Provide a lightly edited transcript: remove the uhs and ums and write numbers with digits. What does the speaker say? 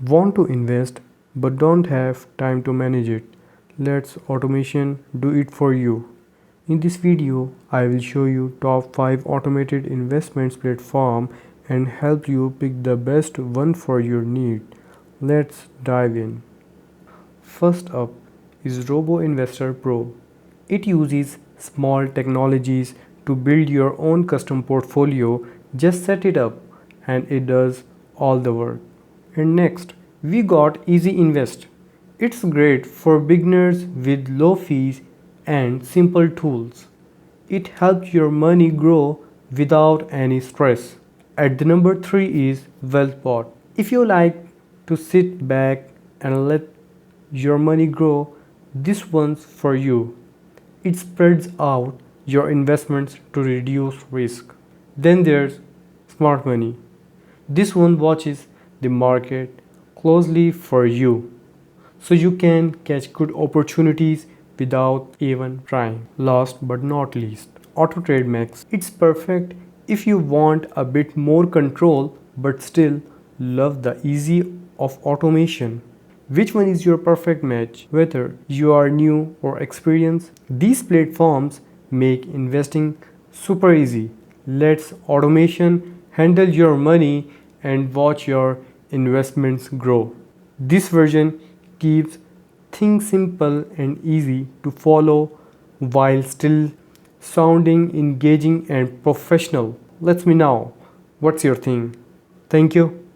Want to invest but don't have time to manage it? Let's automation do it for you. In this video, I will show you top 5 automated investments platform and help you pick the best one for your need. Let's dive in. First up is Robo Investor Pro. It uses small technologies to build your own custom portfolio. Just set it up and it does all the work. And next, we got Easy Invest. It's great for beginners with low fees and simple tools. It helps your money grow without any stress. At the number 3 is WealthBot. If you like to sit back and let your money grow, this one's for you. It spreads out your investments to reduce risk. Then there's Smart Money. This one watches the market closely for you so you can catch good opportunities without even trying. Last but not least, Auto Trade Max. It's perfect if you want a bit more control but still love the ease of automation. Which one is your perfect match? Whether you are new or experienced, these platforms make investing super easy. Let's automation handle your money and watch your investments grow. This version keeps things simple and easy to follow while still sounding engaging and professional. Let me know what's your thing. Thank you.